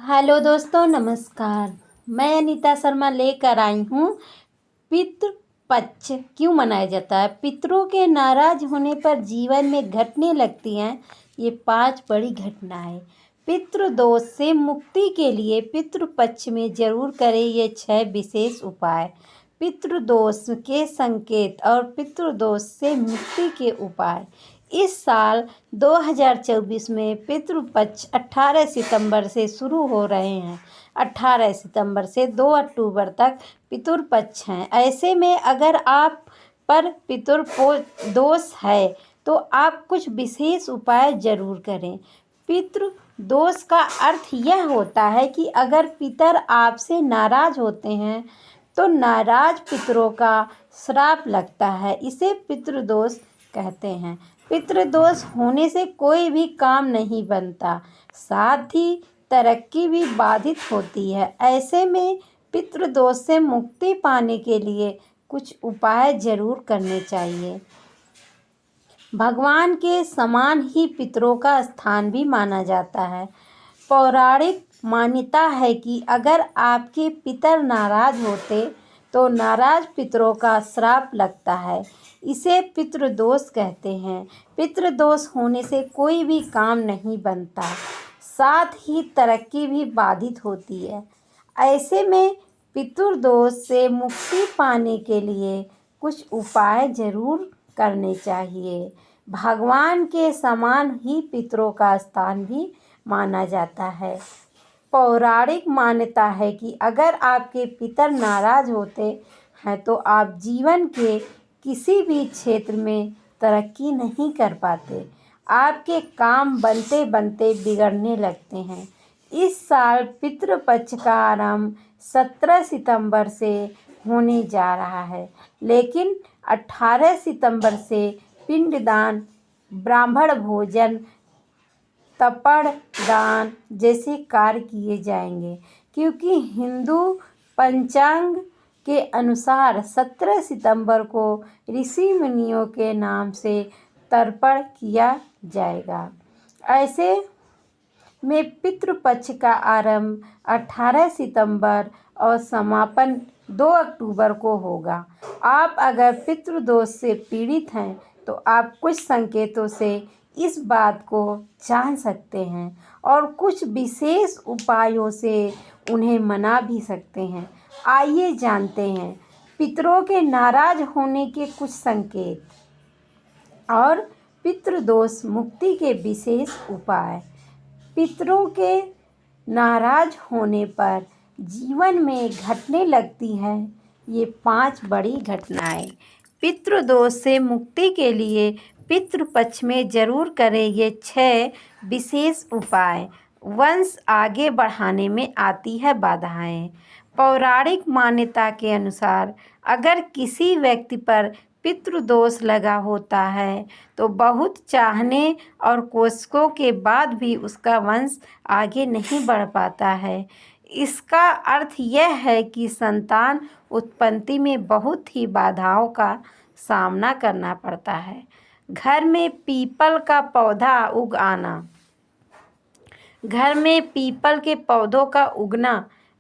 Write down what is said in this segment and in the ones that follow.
Hello दोस्तों, नमस्कार। मैं अनीता शर्मा लेकर आई हूँ। पितृ पक्ष क्यों मनाया जाता है। पितरों के नाराज होने पर जीवन में घटने लगती हैं ये 5 बड़ी घटनाएं। पितृदोष से मुक्ति के लिए पितृ पक्ष में जरूर करें ये 6 विशेष उपाय। पितृदोष के संकेत और पितृदोष से मुक्ति के उपाय। इस साल 2024 में पितृपक्ष 18 सितंबर से शुरू हो रहे हैं। 18 सितंबर से 2 अक्टूबर तक पितृपक्ष हैं। ऐसे में अगर आप पर पितृदोष है तो आप कुछ विशेष उपाय जरूर करें। पितृदोष का अर्थ यह होता है कि अगर पितर आपसे नाराज होते हैं तो नाराज पितरों का श्राप लगता है, इसे पितृदोष कहते हैं। पितृदोष होने से कोई भी काम नहीं बनता, साथ ही तरक्की भी बाधित होती है। ऐसे में पितृदोष से मुक्ति पाने के लिए कुछ उपाय जरूर करने चाहिए। भगवान के समान ही पितरों का स्थान भी माना जाता है। पौराणिक मान्यता है कि अगर आपके पितर नाराज होते तो नाराज पितरों का श्राप लगता है, इसे पितृदोष कहते हैं। पितृदोष होने से कोई भी काम नहीं बनता, साथ ही तरक्की भी बाधित होती है। ऐसे में पितृदोष से मुक्ति पाने के लिए कुछ उपाय जरूर करने चाहिए। भगवान के समान ही पितरों का स्थान भी माना जाता है। पौराणिक मान्यता है कि अगर आपके पितर नाराज होते हैं तो आप जीवन के किसी भी क्षेत्र में तरक्की नहीं कर पाते, आपके काम बनते बनते बिगड़ने लगते हैं। इस साल पितृपक्ष का आरंभ 17 सितंबर से होने जा रहा है, लेकिन 18 सितंबर से पिंडदान, ब्राह्मण भोजन, तर्पण दान जैसे कार्य किए जाएंगे, क्योंकि हिंदू पंचांग के अनुसार 17 सितंबर को ऋषि मुनियों के नाम से तर्पण किया जाएगा। ऐसे में पितृपक्ष का आरंभ 18 सितंबर और समापन 2 अक्टूबर को होगा। आप अगर पितृदोष से पीड़ित हैं तो आप कुछ संकेतों से इस बात को जान सकते हैं और कुछ विशेष उपायों से उन्हें मना भी सकते हैं। आइए जानते हैं पितरों के नाराज होने के कुछ संकेत और पितृदोष मुक्ति के विशेष उपाय। पितरों के नाराज होने पर जीवन में घटने लगती है ये 5 बड़ी घटनाएं। पितृदोष से मुक्ति के लिए पितृपक्ष में जरूर करें ये 6 विशेष उपाय। वंश आगे बढ़ाने में आती है बाधाएं। पौराणिक मान्यता के अनुसार अगर किसी व्यक्ति पर पितृदोष लगा होता है तो बहुत चाहने और कोशिशों के बाद भी उसका वंश आगे नहीं बढ़ पाता है। इसका अर्थ यह है कि संतान उत्पत्ति में बहुत ही बाधाओं का सामना करना पड़ता है। घर में पीपल का पौधा उग आना। घर में पीपल के पौधों का उगना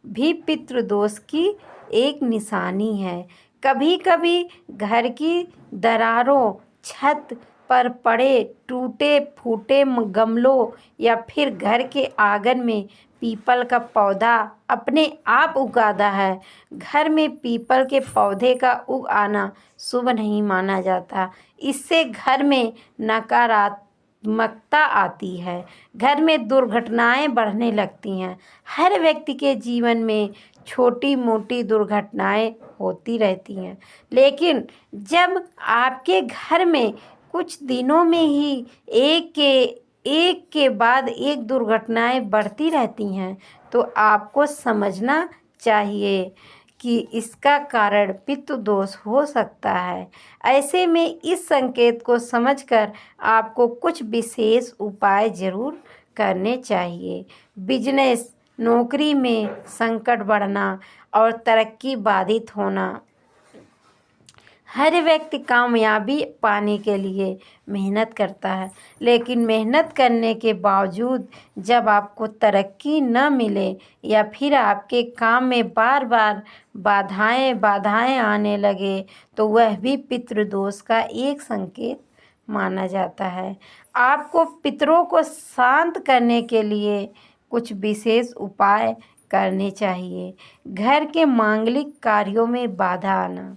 भी पितृदोष की एक निशानी है। कभी कभी घर की दरारों, छत पर पड़े टूटे फूटे गमलों या फिर घर के आंगन में पीपल का पौधा अपने आप उगाता है। घर में पीपल के पौधे का उग आना शुभ नहीं माना जाता, इससे घर में नकारात्मकता आती है, घर में दुर्घटनाएं बढ़ने लगती हैं। हर व्यक्ति के जीवन में छोटी मोटी दुर्घटनाएं होती रहती हैं, लेकिन जब आपके घर में कुछ दिनों में ही एक के बाद एक दुर्घटनाएं बढ़ती रहती हैं तो आपको समझना चाहिए कि इसका कारण पितृदोष हो सकता है। ऐसे में इस संकेत को समझकर आपको कुछ विशेष उपाय जरूर करने चाहिए। बिजनेस, नौकरी में संकट बढ़ना और तरक्की बाधित होना। हर व्यक्ति कामयाबी पाने के लिए मेहनत करता है, लेकिन मेहनत करने के बावजूद जब आपको तरक्की न मिले या फिर आपके काम में बार बार बाधाएं आने लगे, तो वह भी पितृदोष का एक संकेत माना जाता है। आपको पितरों को शांत करने के लिए कुछ विशेष उपाय करने चाहिए। घर के मांगलिक कार्यों में बाधा आना।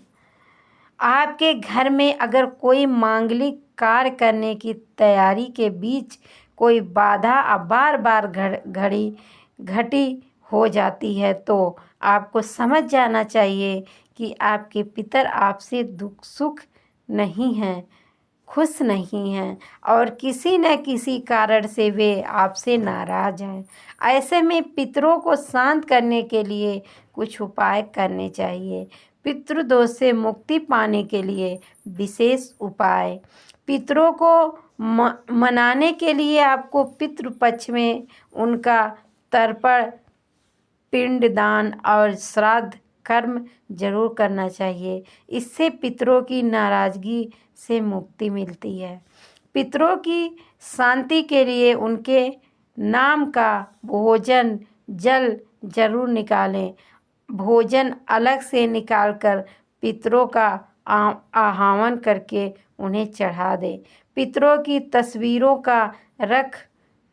आपके घर में अगर कोई मांगलिक कार्य करने की तैयारी के बीच कोई बाधा बार बार घटी हो जाती है, तो आपको समझ जाना चाहिए कि आपके पितर आपसे दुख सुख नहीं हैं, खुश नहीं हैं और किसी न किसी कारण से वे आपसे नाराज हैं। ऐसे में पितरों को शांत करने के लिए कुछ उपाय करने चाहिए। पितृदोष से मुक्ति पाने के लिए विशेष उपाय। पितरों को मनाने के लिए आपको पितृपक्ष में उनका तर्पण, पिंडदान और श्राद्ध कर्म जरूर करना चाहिए। इससे पितरों की नाराज़गी से मुक्ति मिलती है। पितरों की शांति के लिए उनके नाम का भोजन जल जरूर निकालें। भोजन अलग से निकालकर पितरों का आह्वान करके उन्हें चढ़ा दें। पितरों की तस्वीरों का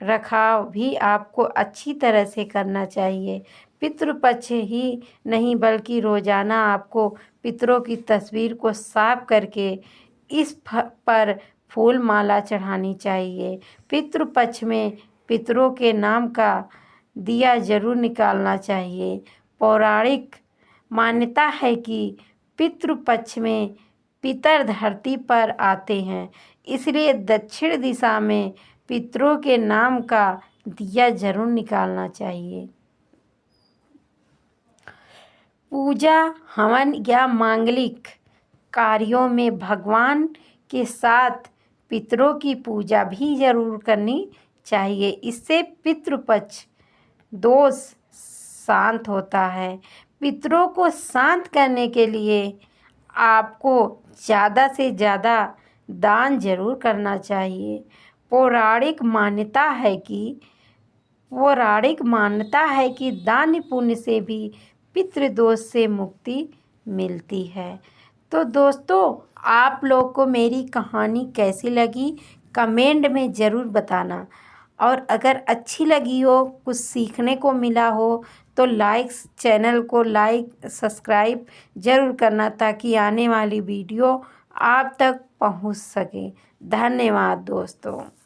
रखाव भी आपको अच्छी तरह से करना चाहिए। पितृपक्ष ही नहीं बल्कि रोज़ाना आपको पितरों की तस्वीर को साफ करके इस पर फूल माला चढ़ानी चाहिए। पितृपक्ष में पितरों के नाम का दिया जरूर निकालना चाहिए। पौराणिक मान्यता है कि पितृपक्ष में पितर धरती पर आते हैं, इसलिए दक्षिण दिशा में पितरों के नाम का दिया जरूर निकालना चाहिए। पूजा, हवन या मांगलिक कार्यों में भगवान के साथ पितरों की पूजा भी जरूर करनी चाहिए। इससे पितृपक्ष दोष शांत होता है। पितरों को शांत करने के लिए आपको ज़्यादा से ज़्यादा दान जरूर करना चाहिए। पौराणिक मान्यता है कि दान पुण्य से भी पितृदोष से मुक्ति मिलती है। तो दोस्तों, आप लोग को मेरी कहानी कैसी लगी कमेंट में ज़रूर बताना, और अगर अच्छी लगी हो, कुछ सीखने को मिला हो, तो चैनल को सब्सक्राइब ज़रूर करना, ताकि आने वाली वीडियो आप तक पहुंच सके। धन्यवाद दोस्तों।